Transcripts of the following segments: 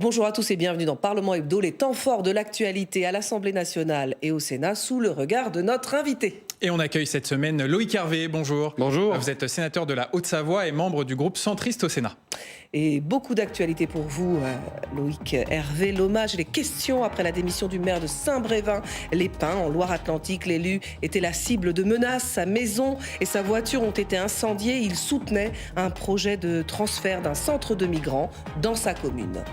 Bonjour à tous et bienvenue dans Parlement Hebdo, les temps forts de l'actualité à l'Assemblée nationale et au Sénat sous le regard de notre invité. Et on accueille cette semaine Loïc Hervé, bonjour. Bonjour. Vous êtes sénateur de la Haute-Savoie et membre du groupe centriste au Sénat. Et beaucoup d'actualités pour vous, Loïc Hervé. L'hommage et les questions après la démission du maire de Saint-Brévin-les-Pins en Loire-Atlantique. L'élu était la cible de menaces. Sa maison et sa voiture ont été incendiées. Il soutenait un projet de transfert d'un centre de migrants dans sa commune.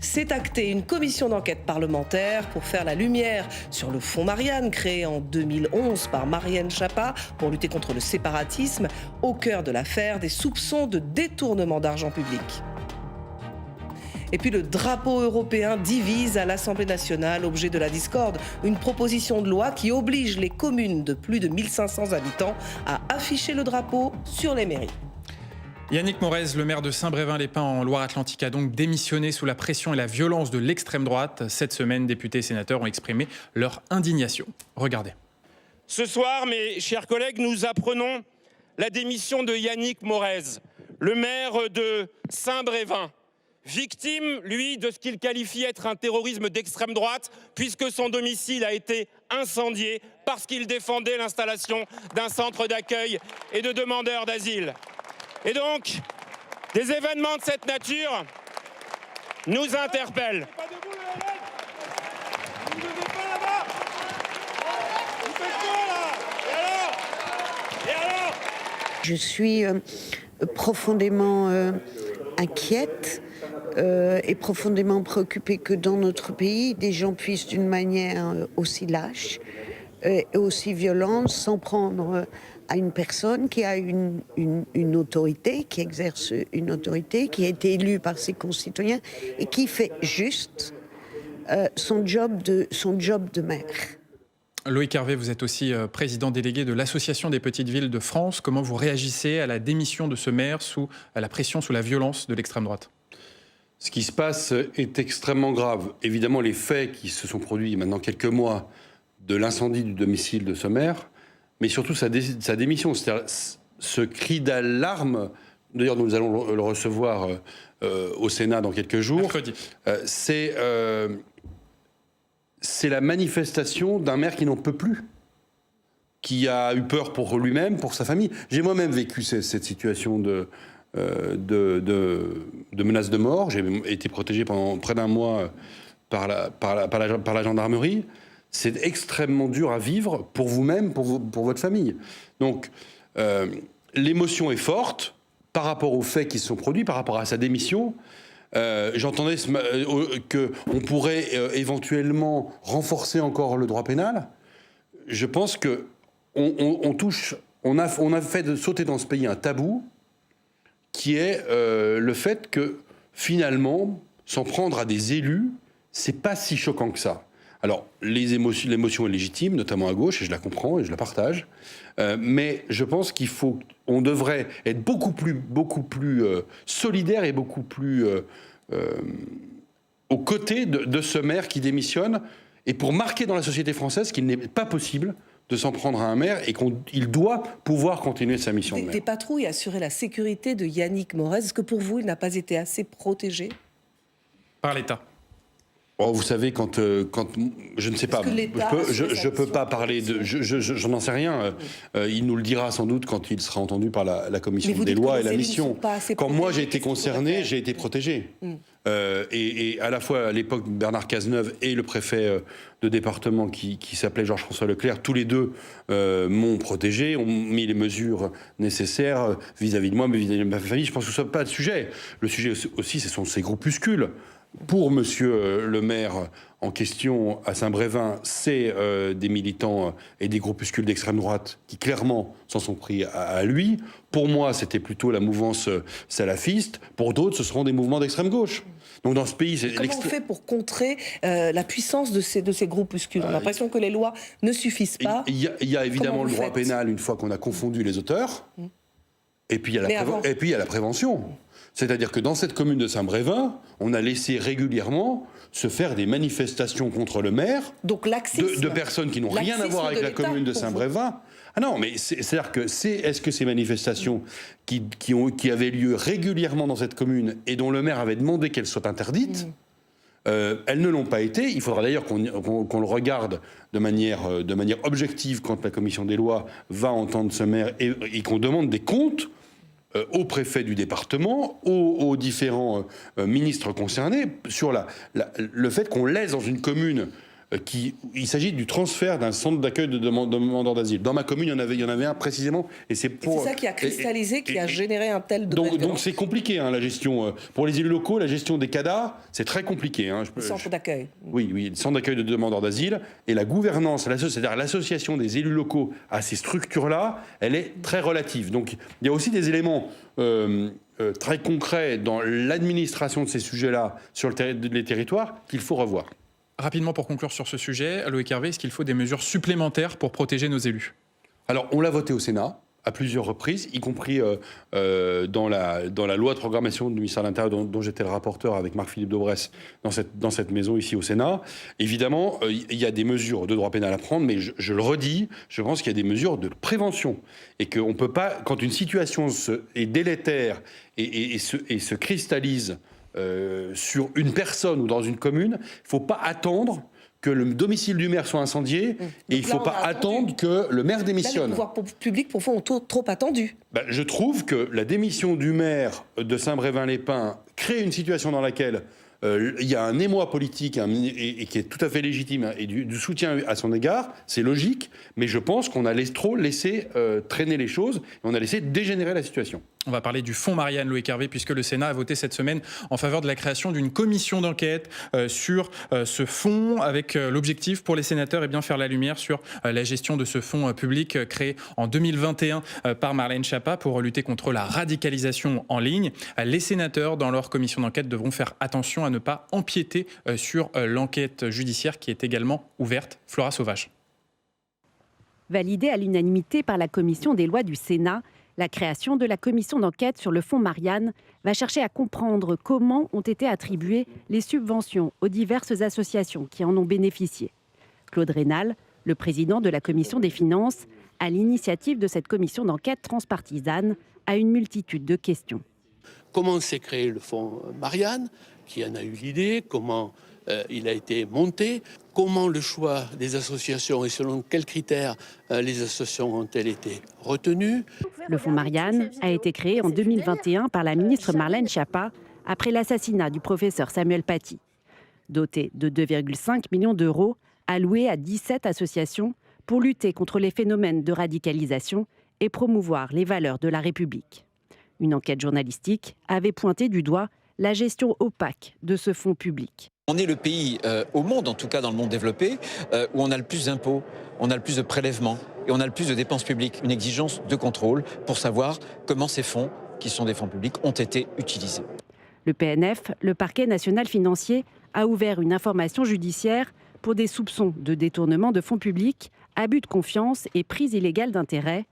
C'est acté, une commission d'enquête parlementaire pour faire la lumière sur le fonds Marianne, créé en 2011 par Marianne Chapa pour lutter contre le séparatisme. Au cœur de l'affaire, des soupçons de détournement d'argent public. Et puis le drapeau européen divise à l'Assemblée nationale, objet de la discorde. Une proposition de loi qui oblige les communes de plus de 1500 habitants à afficher le drapeau sur les mairies. Yannick Morez, le maire de Saint-Brévin-les-Pins en Loire-Atlantique, a donc démissionné sous la pression et la violence de l'extrême droite. Cette semaine, députés et sénateurs ont exprimé leur indignation. Regardez. Ce soir, mes chers collègues, nous apprenons la démission de Yannick Morez, le maire de Saint-Brévin, victime, lui, de ce qu'il qualifie être un terrorisme d'extrême droite, puisque son domicile a été incendié parce qu'il défendait l'installation d'un centre d'accueil et de demandeurs d'asile. Et donc, des événements de cette nature nous interpellent. Je suis profondément inquiète et profondément préoccupée que dans notre pays, des gens puissent d'une manière aussi lâche et aussi violente s'en prendre à une personne qui a une autorité, qui exerce une autorité, qui a été élue par ses concitoyens et qui fait juste son job de maire. Loïc Hervé, vous êtes aussi président délégué de l'Association des petites villes de France. Comment vous réagissez à la démission de ce maire sous la pression, sous la violence de l'extrême droite ? Ce qui se passe est extrêmement grave. Évidemment, les faits qui se sont produits il y a maintenant quelques mois de l'incendie du domicile de ce maire, mais surtout sa démission. C'est-à-dire ce cri d'alarme, d'ailleurs nous allons le recevoir au Sénat dans quelques jours, mercredi. C'est la manifestation d'un maire qui n'en peut plus, qui a eu peur pour lui-même, pour sa famille. J'ai moi-même vécu cette situation de menace de mort. J'ai été protégé pendant près d'un mois par la gendarmerie. C'est extrêmement dur à vivre pour vous-même, pour votre famille. Donc, l'émotion est forte par rapport aux faits qui se sont produits, par rapport à sa démission. J'entendais qu'on pourrait éventuellement renforcer encore le droit pénal. Je pense qu'on a fait sauter dans ce pays un tabou qui est le fait que finalement, s'en prendre à des élus, c'est pas si choquant que ça. Alors, l'émotion est légitime, notamment à gauche, et je la comprends et je la partage. Mais je pense qu'on devrait être beaucoup plus solidaire et beaucoup plus aux côtés de ce maire qui démissionne, et pour marquer dans la société française qu'il n'est pas possible de s'en prendre à un maire et qu'il doit pouvoir continuer sa mission de maire. Des patrouilles assuraient la sécurité de Yannick Morez. Est-ce que pour vous, il n'a pas été assez protégé Par l'État. Oh, vous savez, quand je ne sais pas, je peux pas parler de, je n'en sais rien. Il nous le dira sans doute quand il sera entendu par la commission des lois et la mission. Quand moi j'ai été concerné, j'ai été protégé. Et à la fois à l'époque Bernard Cazeneuve et le préfet de département qui s'appelait Georges-François Leclerc, tous les deux m'ont protégé, ont mis les mesures nécessaires vis-à-vis de moi, mais vis-à-vis de ma famille. Je pense que ce n'est pas le sujet. Le sujet aussi, ce sont ces groupuscules. Pour monsieur le maire en question à Saint-Brévin, c'est des militants et des groupuscules d'extrême droite qui clairement s'en sont pris à lui. Pour moi, c'était plutôt la mouvance salafiste. Pour d'autres, ce seront des mouvements d'extrême gauche. Donc dans ce pays, comment on fait pour contrer la puissance de ces groupuscules ? On a l'impression que les lois ne suffisent pas. Il y a évidemment le droit pénal une fois qu'on a confondu les auteurs. Et puis il y a la prévention. C'est-à-dire que dans cette commune de Saint-Brévin, on a laissé régulièrement se faire des manifestations contre le maire. Donc de personnes qui n'ont rien à voir avec la commune de Saint-Brévin. Ah non, mais c'est-à-dire que est-ce que ces manifestations qui avaient lieu régulièrement dans cette commune et dont le maire avait demandé qu'elles soient interdites, elles ne l'ont pas été. Il faudra d'ailleurs qu'on le regarde de manière objective quand la commission des lois va entendre ce maire et qu'on demande des comptes au préfet du département, aux différents ministres concernés, sur le fait qu'on laisse dans une commune il s'agit du transfert d'un centre d'accueil de demandeurs d'asile. Dans ma commune, il y en avait un précisément. Et c'est ça qui a cristallisé, qui a généré un tel de donc c'est compliqué, la gestion. Pour les élus locaux, la gestion des CADA, c'est très compliqué. Le centre d'accueil. Oui, le centre d'accueil de demandeurs d'asile. Et la gouvernance, c'est-à-dire l'association des élus locaux à ces structures-là, elle est très relative. Donc il y a aussi des éléments très concrets dans l'administration de ces sujets-là sur les territoires qu'il faut revoir. Rapidement, pour conclure sur ce sujet, Loïc Hervé, est-ce qu'il faut des mesures supplémentaires pour protéger nos élus ? Alors, on l'a voté au Sénat à plusieurs reprises, y compris dans la loi de programmation du ministère de l'Intérieur dont j'étais le rapporteur avec Marc-Philippe Daubresse dans cette maison ici au Sénat. Évidemment, il y a des mesures de droit pénal à prendre, mais je le redis, je pense qu'il y a des mesures de prévention et qu'on ne peut pas, quand une situation est délétère et se cristallise sur une personne ou dans une commune, il ne faut pas attendre que le domicile du maire soit incendié et il ne faut pas attendre que le maire démissionne. Là, les pouvoirs publics, pour ont trop attendu. Je trouve que la démission du maire de Saint-Brévin-les-Pins crée une situation dans laquelle il y a un émoi politique et qui est tout à fait légitime et du soutien à son égard, c'est logique, mais je pense qu'on a trop laissé traîner les choses et on a laissé dégénérer la situation. On va parler du fonds Marianne, Loïc Hervé, puisque le Sénat a voté cette semaine en faveur de la création d'une commission d'enquête sur ce fonds, avec l'objectif pour les sénateurs faire la lumière sur la gestion de ce fonds public créé en 2021 par Marlène Schiappa pour lutter contre la radicalisation en ligne. Les sénateurs, dans leur commission d'enquête, devront faire attention à ne pas empiéter sur l'enquête judiciaire qui est également ouverte. Flora Sauvage. Validée à l'unanimité par la commission des lois du Sénat, la création de la commission d'enquête sur le fonds Marianne va chercher à comprendre comment ont été attribuées les subventions aux diverses associations qui en ont bénéficié. Claude Raynal, le président de la commission des finances, à l'initiative de cette commission d'enquête transpartisane, a une multitude de questions. Comment s'est créé le fonds Marianne ? Qui en a eu l'idée ? Comment il a été monté ? Comment le choix des associations et selon quels critères les associations ont-elles été retenues ? Le fonds Marianne a été créé en 2021 par la ministre Marlène Schiappa après l'assassinat du professeur Samuel Paty. Doté de 2,5 millions d'euros alloués à 17 associations pour lutter contre les phénomènes de radicalisation et promouvoir les valeurs de la République. Une enquête journalistique avait pointé du doigt la gestion opaque de ce fonds public. On est le pays au monde, en tout cas dans le monde développé, où on a le plus d'impôts, on a le plus de prélèvements et on a le plus de dépenses publiques. Une exigence de contrôle pour savoir comment ces fonds, qui sont des fonds publics, ont été utilisés. Le PNF, le parquet national financier, a ouvert une information judiciaire pour des soupçons de détournement de fonds publics, abus de confiance et prise illégale d'intérêt.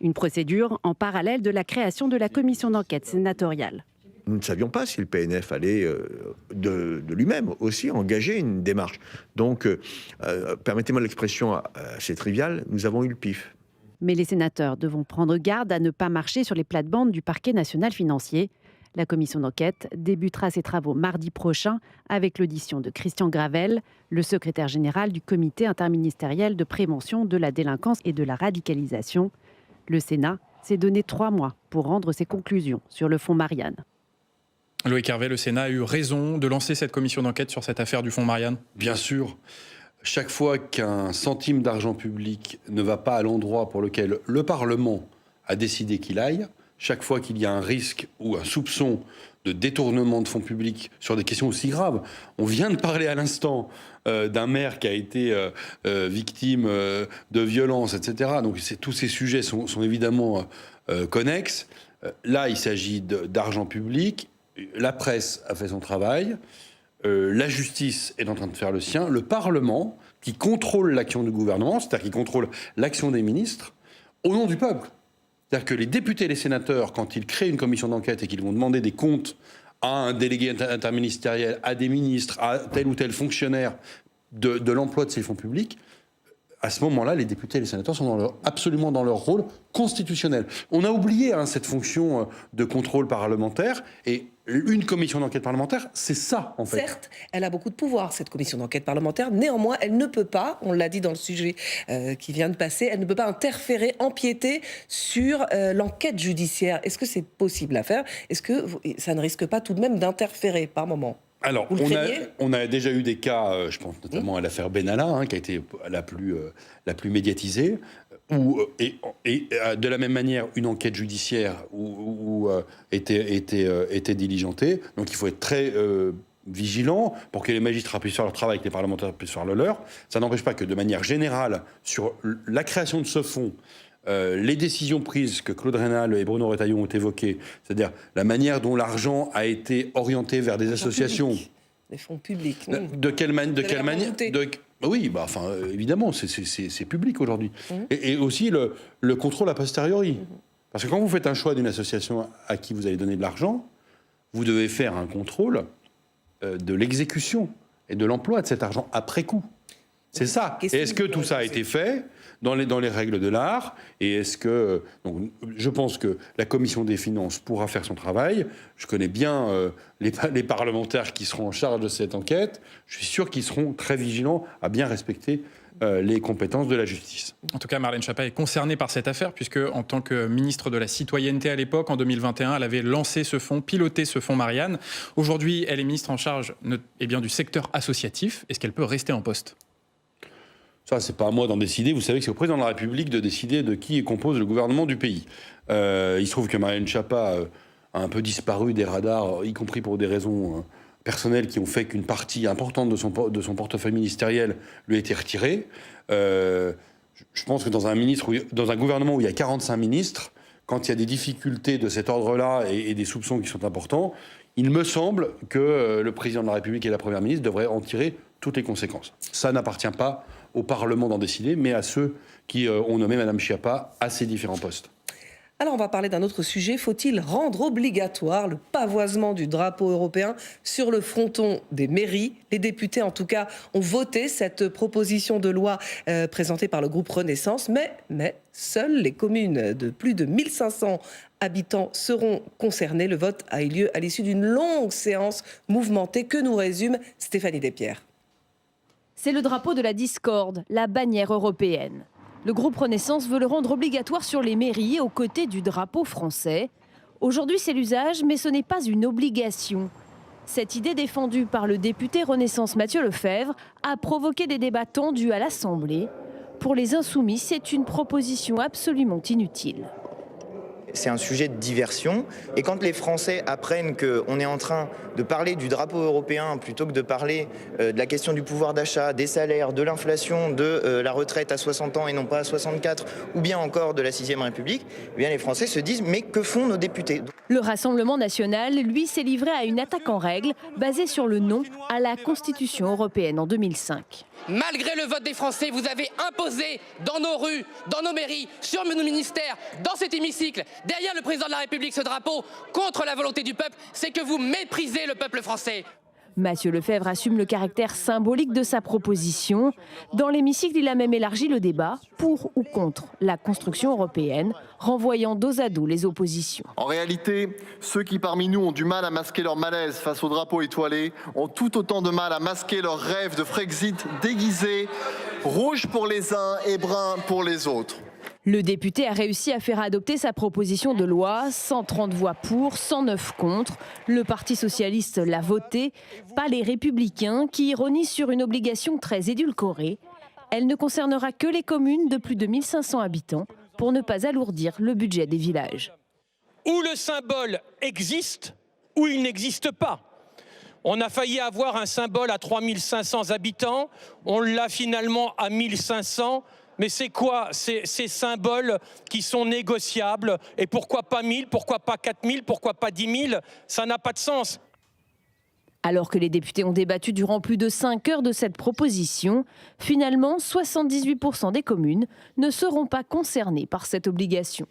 Une procédure en parallèle de la création de la commission d'enquête sénatoriale. Nous ne savions pas si le PNF allait de lui-même aussi engager une démarche. Donc, permettez-moi l'expression assez triviale, nous avons eu le pif. Mais les sénateurs devront prendre garde à ne pas marcher sur les plates-bandes du parquet national financier. La commission d'enquête débutera ses travaux mardi prochain avec l'audition de Christian Gravel, le secrétaire général du comité interministériel de prévention de la délinquance et de la radicalisation. Le Sénat s'est donné 3 mois pour rendre ses conclusions sur le fonds Marianne. Loïc Hervé, le Sénat a eu raison de lancer cette commission d'enquête sur cette affaire du fonds Marianne ? Bien sûr. Chaque fois qu'un centime d'argent public ne va pas à l'endroit pour lequel le Parlement a décidé qu'il aille, chaque fois qu'il y a un risque ou un soupçon de détournement de fonds publics sur des questions aussi graves. On vient de parler à l'instant d'un maire qui a été victime de violences, etc. Donc tous ces sujets sont évidemment connexes. Là, il s'agit d'argent public. La presse a fait son travail. La justice est en train de faire le sien. Le Parlement, qui contrôle l'action du gouvernement, c'est-à-dire qui contrôle l'action des ministres, au nom du peuple. C'est-à-dire que les députés et les sénateurs, quand ils créent une commission d'enquête et qu'ils vont demander des comptes à un délégué interministériel, à des ministres, à tel ou tel fonctionnaire de l'emploi de ces fonds publics, à ce moment-là, les députés et les sénateurs sont absolument dans leur rôle constitutionnel. On a oublié cette fonction de contrôle parlementaire, et une commission d'enquête parlementaire, c'est ça, en fait. Certes, elle a beaucoup de pouvoir, cette commission d'enquête parlementaire. Néanmoins, elle ne peut pas, on l'a dit dans le sujet qui vient de passer, elle ne peut pas interférer, empiéter sur l'enquête judiciaire. Est-ce que c'est possible à faire? Est-ce que ça ne risque pas tout de même d'interférer par moment? Alors, on a déjà eu des cas, je pense notamment à l'affaire Benalla, qui a été la plus médiatisée, où, et de la même manière, une enquête judiciaire était diligentée. Donc, il faut être très vigilant pour que les magistrats puissent faire leur travail, que les parlementaires puissent faire le leur. Ça n'empêche pas que, de manière générale, sur la création de ce fonds, les décisions prises que Claude Raynal et Bruno Retailleau ont évoquées, c'est-à-dire la manière dont l'argent a été orienté vers des associations. Des fonds publics. De quelle manière Oui, évidemment, c'est public aujourd'hui. Et aussi le contrôle a posteriori. Parce que quand vous faites un choix d'une association à qui vous allez donner de l'argent, vous devez faire un contrôle de l'exécution et de l'emploi de cet argent après coup. C'est ça. Et est-ce que tout ça a été fait dans les règles de l'art? Et est-ce que... Donc, je pense que la Commission des finances pourra faire son travail. Je connais bien les parlementaires qui seront en charge de cette enquête. Je suis sûr qu'ils seront très vigilants à bien respecter les compétences de la justice. En tout cas, Marlène Schiappa est concernée par cette affaire, puisque en tant que ministre de la Citoyenneté à l'époque, en 2021, elle avait lancé ce fonds, piloté ce fonds Marianne. Aujourd'hui, elle est ministre en charge du secteur associatif. Est-ce qu'elle peut rester en poste? Ça, c'est pas à moi d'en décider. Vous savez que c'est au président de la République de décider de qui compose le gouvernement du pays. Il se trouve que Marlène Schiappa a un peu disparu des radars, y compris pour des raisons personnelles qui ont fait qu'une partie importante de son portefeuille ministériel lui a été retirée. Je pense que dans un gouvernement où il y a 45 ministres, quand il y a des difficultés de cet ordre-là et des soupçons qui sont importants, il me semble que le président de la République et la première ministre devraient en tirer toutes les conséquences. Ça n'appartient pas au Parlement d'en décider, mais à ceux qui ont nommé Mme Schiappa à ces différents postes. Alors on va parler d'un autre sujet. Faut-il rendre obligatoire le pavoisement du drapeau européen sur le fronton des mairies? Les députés, en tout cas, ont voté cette proposition de loi présentée par le groupe Renaissance, mais seules les communes de plus de 1500 habitants seront concernées. Le vote a eu lieu à l'issue d'une longue séance mouvementée que nous résume Stéphanie Despierres. C'est le drapeau de la discorde, la bannière européenne. Le groupe Renaissance veut le rendre obligatoire sur les mairies aux côtés du drapeau français. Aujourd'hui, c'est l'usage, mais ce n'est pas une obligation. Cette idée défendue par le député Renaissance Mathieu Lefebvre a provoqué des débats tendus à l'Assemblée. Pour les Insoumis, c'est une proposition absolument inutile. C'est un sujet de diversion. Et quand les Français apprennent qu'on est en train de parler du drapeau européen plutôt que de parler de la question du pouvoir d'achat, des salaires, de l'inflation, de la retraite à 60 ans et non pas à 64, ou bien encore de la 6e République, eh bien les Français se disent « mais que font nos députés ?» Le Rassemblement national, lui, s'est livré à une attaque en règle basée sur le non à la Constitution européenne en 2005. Malgré le vote des Français, vous avez imposé dans nos rues, dans nos mairies, sur nos ministères, dans cet hémicycle, derrière le président de la République, ce drapeau contre la volonté du peuple, c'est que vous méprisez le peuple français. Mathieu Lefebvre assume le caractère symbolique de sa proposition. Dans l'hémicycle, il a même élargi le débat pour ou contre la construction européenne, renvoyant dos à dos les oppositions. En réalité, ceux qui parmi nous ont du mal à masquer leur malaise face au drapeau étoilé ont tout autant de mal à masquer leur rêve de Frexit déguisé, rouge pour les uns et brun pour les autres. Le député a réussi à faire adopter sa proposition de loi, 130 voix pour, 109 contre. Le Parti socialiste l'a voté, pas les Républicains qui ironisent sur une obligation très édulcorée. Elle ne concernera que les communes de plus de 1500 habitants pour ne pas alourdir le budget des villages. Où le symbole existe, ou il n'existe pas. On a failli avoir un symbole à 3500 habitants, on l'a finalement à 1500. Mais c'est quoi ces symboles qui sont négociables? Et pourquoi pas 1000, pourquoi pas 4000, pourquoi pas 10 000? Ça n'a pas de sens. Alors que les députés ont débattu durant plus de 5 heures de cette proposition, finalement, 78% des communes ne seront pas concernées par cette obligation.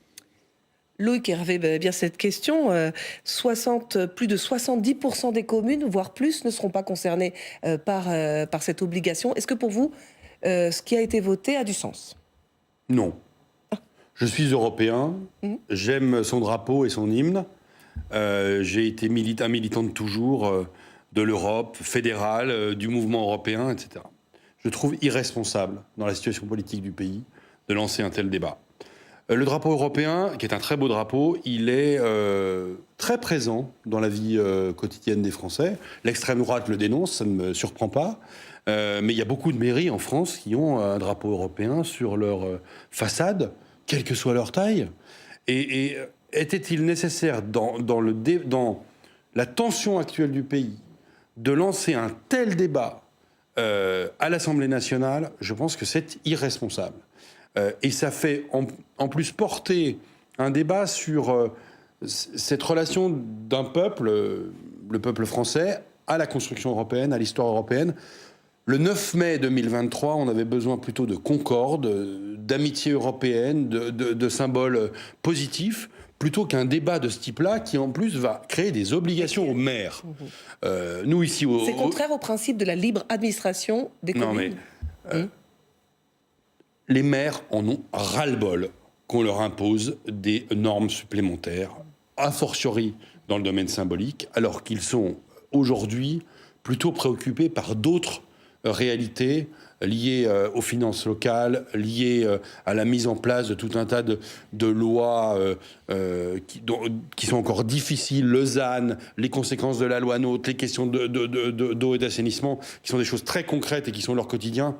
Loïc Hervé, bien cette question, plus de 70% des communes, voire plus, ne seront pas concernées par cette obligation. Est-ce que pour vous, ce qui a été voté a du sens? Non. Je suis européen, j'aime son drapeau et son hymne. J'ai été un militant de toujours de l'Europe fédérale, du mouvement européen, etc. Je trouve irresponsable, dans la situation politique du pays, de lancer un tel débat. Le drapeau européen, qui est un très beau drapeau, il est très présent dans la vie quotidienne des Français. L'extrême droite le dénonce, ça ne me surprend pas. Mais il y a beaucoup de mairies en France qui ont un drapeau européen sur leur façade, quelle que soit leur taille. Et était-il nécessaire, dans la tension actuelle du pays, de lancer un tel débat à l'Assemblée nationale? Je pense que c'est irresponsable. Et ça fait en plus porter un débat sur cette relation d'un peuple, le peuple français, à la construction européenne, à l'histoire européenne. Le 9 mai 2023, on avait besoin plutôt de concorde, d'amitié européenne, de symboles positifs, plutôt qu'un débat de ce type-là qui, en plus, va créer des obligations aux maires. Nous, ici... C'est contraire au principe de la libre administration des communes. Non, mais... les maires en ont ras-le-bol qu'on leur impose des normes supplémentaires, a fortiori dans le domaine symbolique, alors qu'ils sont aujourd'hui plutôt préoccupés par d'autres réalités liées aux finances locales, liées à la mise en place de tout un tas de lois qui sont encore difficiles, Lausanne, les conséquences de la loi NOTRe, les questions d'eau et d'assainissement, qui sont des choses très concrètes et qui sont leur quotidien.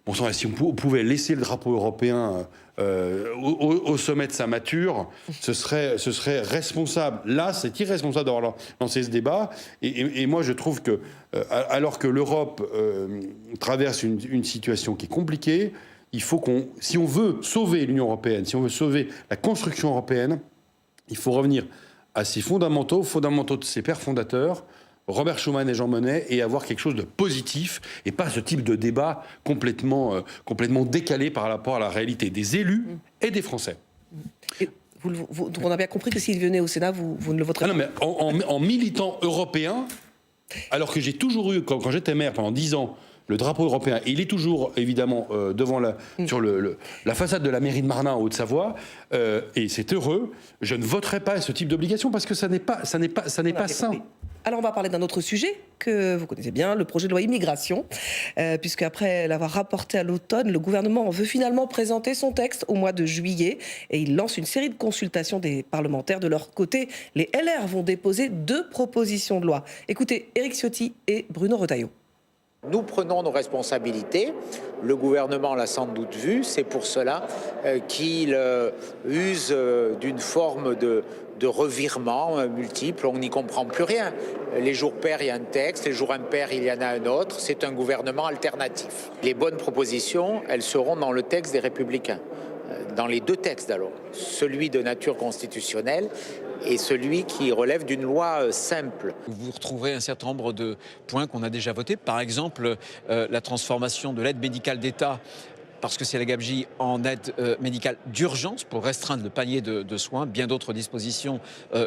Bon sang, si on pouvait laisser le drapeau européen au sommet de sa mature, ce serait responsable. Là, c'est irresponsable d'avoir lancé ce débat. Et moi, je trouve que, alors que l'Europe traverse une situation qui est compliquée, il faut si on veut sauver l'Union européenne, si on veut sauver la construction européenne, il faut revenir à ses fondamentaux de ses pères fondateurs, Robert Schuman et Jean Monnet, et avoir quelque chose de positif et pas ce type de débat complètement décalé par rapport à la réalité des élus et des Français. Et on a bien compris que s'il venait au Sénat, vous ne le voterez pas. Non, mais en militant européen, alors que j'ai toujours eu, quand j'étais maire pendant 10 ans, le drapeau européen, et il est toujours évidemment sur la façade de la mairie de Marnin en Haute-Savoie, et c'est heureux. Je ne voterai pas ce type d'obligation parce que ça n'est pas sain. Alors on va parler d'un autre sujet que vous connaissez bien, le projet de loi immigration, puisque après l'avoir rapporté à l'automne, le gouvernement veut finalement présenter son texte au mois de juillet et il lance une série de consultations des parlementaires. De leur côté, les LR vont déposer 2 propositions de loi. Écoutez, Éric Ciotti et Bruno Retailleau. Nous prenons nos responsabilités, le gouvernement l'a sans doute vu, c'est pour cela qu'il use d'une forme de revirement multiple, on n'y comprend plus rien. Les jours pairs, il y a un texte, les jours impairs, il y en a un autre, c'est un gouvernement alternatif. Les bonnes propositions, elles seront dans le texte des Républicains, dans les 2 textes alors, celui de nature constitutionnelle et celui qui relève d'une loi simple. Vous retrouverez un certain nombre de points qu'on a déjà votés. Par exemple, la transformation de l'aide médicale d'État, parce que c'est la gabegie, en aide médicale d'urgence pour restreindre le panier de soins. Bien d'autres dispositions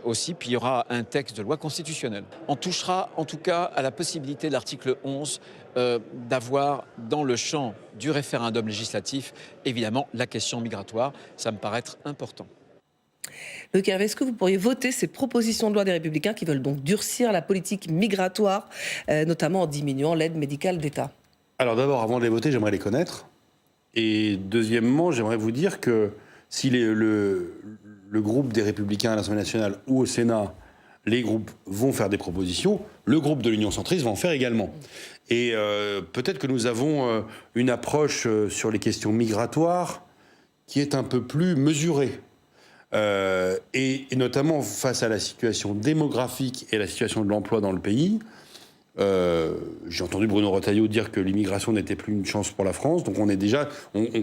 aussi. Puis il y aura un texte de loi constitutionnelle. On touchera en tout cas à la possibilité de l'article 11 d'avoir dans le champ du référendum législatif, évidemment, la question migratoire. Ça me paraît être important. Loïc Hervé, est-ce que vous pourriez voter ces propositions de loi des Républicains qui veulent donc durcir la politique migratoire, notamment en diminuant l'aide médicale d'État? Alors d'abord, avant de les voter, j'aimerais les connaître. Et deuxièmement, j'aimerais vous dire que si le groupe des Républicains à l'Assemblée nationale ou au Sénat, les groupes vont faire des propositions, le groupe de l'Union centriste va en faire également. Et peut-être que nous avons une approche sur les questions migratoires qui est un peu plus mesurée. Et notamment face à la situation démographique et la situation de l'emploi dans le pays. J'ai entendu Bruno Retailleau dire que l'immigration n'était plus une chance pour la France. Donc on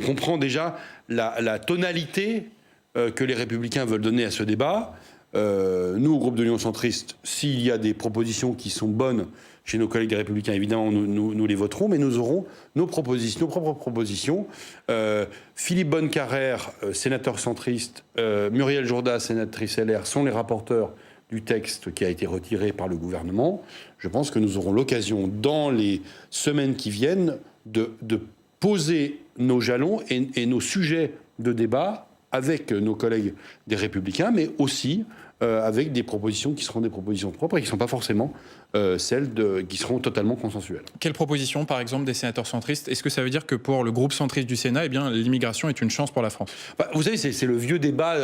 comprend déjà la tonalité que les Républicains veulent donner à ce débat. Nous, au groupe de l'Union centriste, s'il y a des propositions qui sont bonnes, chez nos collègues des Républicains, évidemment, nous les voterons, mais nous aurons nos propres propositions. Philippe Bonnecarrère, sénateur centriste, Muriel Jourda, sénatrice LR, sont les rapporteurs du texte qui a été retiré par le gouvernement. Je pense que nous aurons l'occasion, dans les semaines qui viennent, de poser nos jalons et nos sujets de débat avec nos collègues des Républicains, mais aussi avec des propositions qui seront des propositions propres et qui ne sont pas forcément celles qui seront totalement consensuelles. Quelles propositions, par exemple, des sénateurs centristes? Est-ce que ça veut dire que pour le groupe centriste du Sénat, eh bien, l'immigration est une chance pour la France? Vous savez, c'est le vieux débat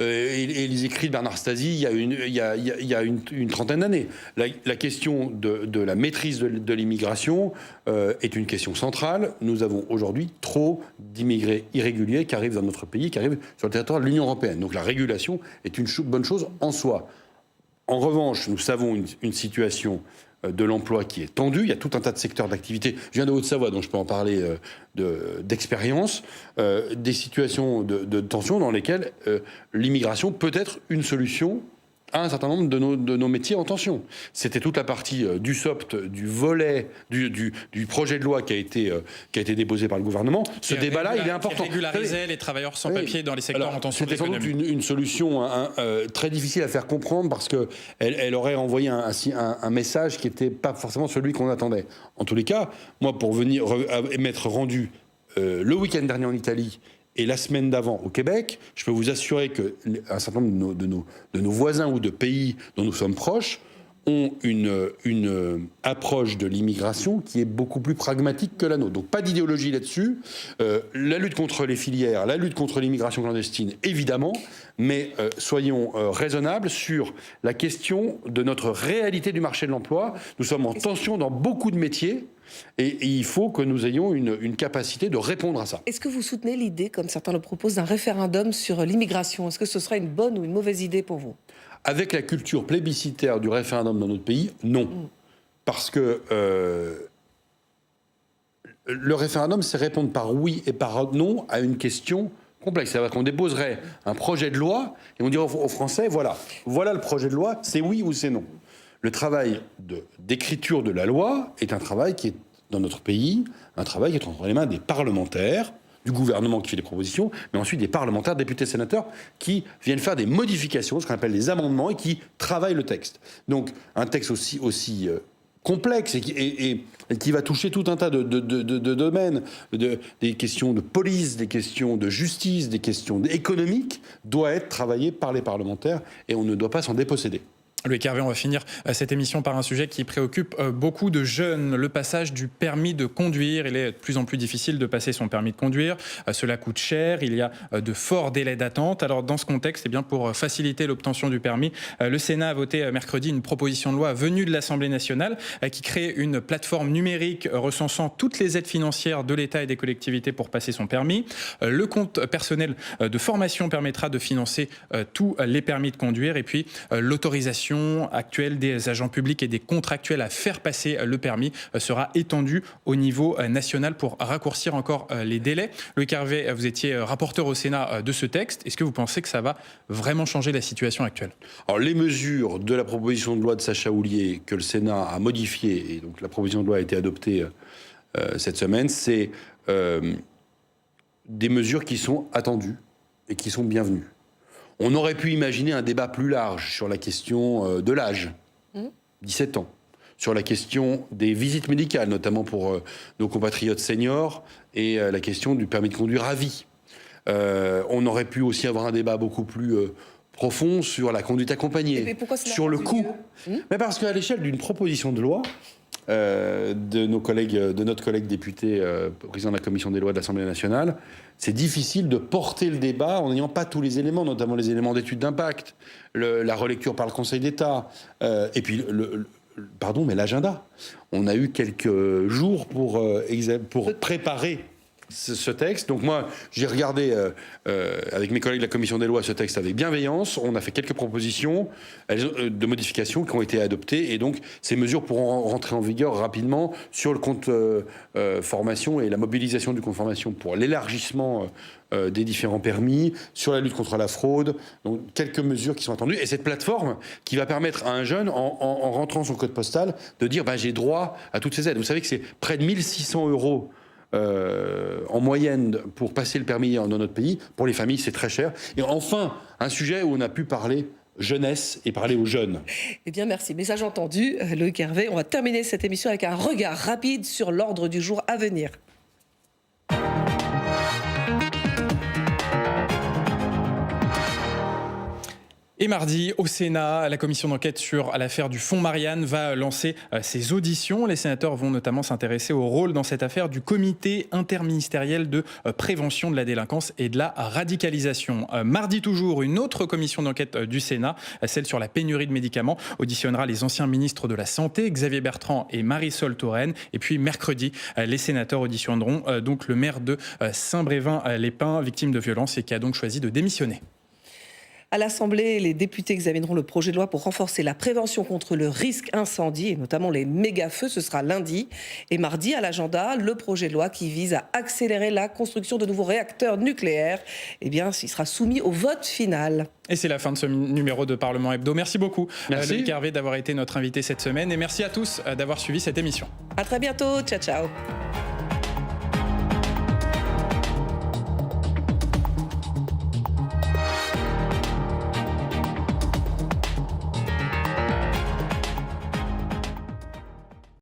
et les écrits de Bernard Stasi il y a une trentaine d'années. La question de la maîtrise de l'immigration est une question centrale. Nous avons aujourd'hui trop d'immigrés irréguliers qui arrivent dans notre pays, qui arrivent sur le territoire de l'Union européenne. Donc la régulation est une bonne chose en soi. En revanche, nous savons une situation de l'emploi qui est tendue. Il y a tout un tas de secteurs d'activité. Je viens de Haute-Savoie, donc je peux en parler d'expérience. Des situations de tension dans lesquelles l'immigration peut être une solution à un certain nombre de nos métiers en tension. C'était toute la partie du SOPT, du volet, du projet de loi qui a été déposé par le gouvernement. Ce débat-là, il est important. Qui régularisait les travailleurs sans papier dans les secteurs en tension. C'était sans doute une solution très difficile à faire comprendre parce qu'elle aurait envoyé un message qui n'était pas forcément celui qu'on attendait. En tous les cas, moi, pour venir m'être rendu le week-end dernier en Italie et la semaine d'avant au Québec, je peux vous assurer qu'un certain nombre de nos voisins ou de pays dont nous sommes proches ont une approche de l'immigration qui est beaucoup plus pragmatique que la nôtre. Donc pas d'idéologie là-dessus. La lutte contre les filières, la lutte contre l'immigration clandestine, évidemment, mais soyons raisonnables sur la question de notre réalité du marché de l'emploi. Nous sommes en tension dans beaucoup de métiers. Et il faut que nous ayons une capacité de répondre à ça. Est-ce que vous soutenez l'idée, comme certains le proposent, d'un référendum sur l'immigration? Est-ce que ce serait une bonne ou une mauvaise idée pour vous? Avec la culture plébiscitaire du référendum dans notre pays, non. Parce que le référendum, c'est répondre par oui et par non à une question complexe. C'est-à-dire qu'on déposerait un projet de loi et on dirait aux Français, voilà le projet de loi, c'est oui ou c'est non. Le travail d'écriture de la loi est un travail qui est, dans notre pays, un travail qui est entre les mains des parlementaires, du gouvernement qui fait des propositions, mais ensuite des parlementaires, députés, sénateurs, qui viennent faire des modifications, ce qu'on appelle des amendements, et qui travaillent le texte. Donc un texte aussi complexe et qui va toucher tout un tas de domaines, des questions de police, des questions de justice, des questions économiques, doit être travaillé par les parlementaires et on ne doit pas s'en déposséder. Loïc Hervé, on va finir cette émission par un sujet qui préoccupe beaucoup de jeunes, le passage du permis de conduire. Il est de plus en plus difficile de passer son permis de conduire. Cela coûte cher, il y a de forts délais d'attente. Alors dans ce contexte, pour faciliter l'obtention du permis, le Sénat a voté mercredi une proposition de loi venue de l'Assemblée nationale qui crée une plateforme numérique recensant toutes les aides financières de l'État et des collectivités pour passer son permis. Le compte personnel de formation permettra de financer tous les permis de conduire et puis l'autorisation actuelle des agents publics et des contractuels à faire passer le permis sera étendue au niveau national pour raccourcir encore les délais. Loïc Hervé, vous étiez rapporteur au Sénat de ce texte. Est-ce que vous pensez que ça va vraiment changer la situation actuelle? Alors les mesures de la proposition de loi de Sacha Houlié que le Sénat a modifiées, et donc la proposition de loi a été adoptée cette semaine, c'est des mesures qui sont attendues et qui sont bienvenues. On aurait pu imaginer un débat plus large sur la question de l'âge, 17 ans, sur la question des visites médicales, notamment pour nos compatriotes seniors, et la question du permis de conduire à vie. On aurait pu aussi avoir un débat beaucoup plus profond sur la conduite accompagnée, sur le coût. Mais parce qu'à l'échelle d'une proposition de loi, de notre collègue député, président de la commission des lois de l'Assemblée nationale, c'est difficile de porter le débat en n'ayant pas tous les éléments, notamment les éléments d'étude d'impact, la relecture par le Conseil d'État, et puis l'agenda. On a eu quelques jours pour préparer ce texte. Donc moi, j'ai regardé avec mes collègues de la commission des lois ce texte avec bienveillance. On a fait quelques propositions de modifications qui ont été adoptées et donc ces mesures pourront rentrer en vigueur rapidement sur le compte formation et la mobilisation du compte formation pour l'élargissement des différents permis, sur la lutte contre la fraude. Donc quelques mesures qui sont attendues. Et cette plateforme qui va permettre à un jeune, en rentrant son code postal, de dire j'ai droit à toutes ces aides. Vous savez que c'est près de 1 600 € en moyenne pour passer le permis dans notre pays. Pour les familles, c'est très cher. Et enfin, un sujet où on a pu parler jeunesse et parler aux jeunes. Eh bien, merci. Message entendu, Loïc Hervé. On va terminer cette émission avec un regard rapide sur l'ordre du jour à venir. Et mardi, au Sénat, la commission d'enquête sur l'affaire du fonds Marianne va lancer ses auditions. Les sénateurs vont notamment s'intéresser au rôle dans cette affaire du comité interministériel de prévention de la délinquance et de la radicalisation. Mardi toujours, une autre commission d'enquête du Sénat, celle sur la pénurie de médicaments, auditionnera les anciens ministres de la Santé, Xavier Bertrand et Marisol Touraine. Et puis mercredi, les sénateurs auditionneront donc le maire de Saint-Brévin-les-Pins, victime de violences et qui a donc choisi de démissionner. À l'Assemblée, les députés examineront le projet de loi pour renforcer la prévention contre le risque incendie et notamment les méga-feux. Ce sera lundi. Et mardi, à l'agenda, le projet de loi qui vise à accélérer la construction de nouveaux réacteurs nucléaires. Eh bien, il sera soumis au vote final. Et c'est la fin de ce numéro de Parlement Hebdo. Merci beaucoup, merci. Loïc Hervé, d'avoir été notre invité cette semaine. Et merci à tous d'avoir suivi cette émission. À très bientôt. Ciao, ciao.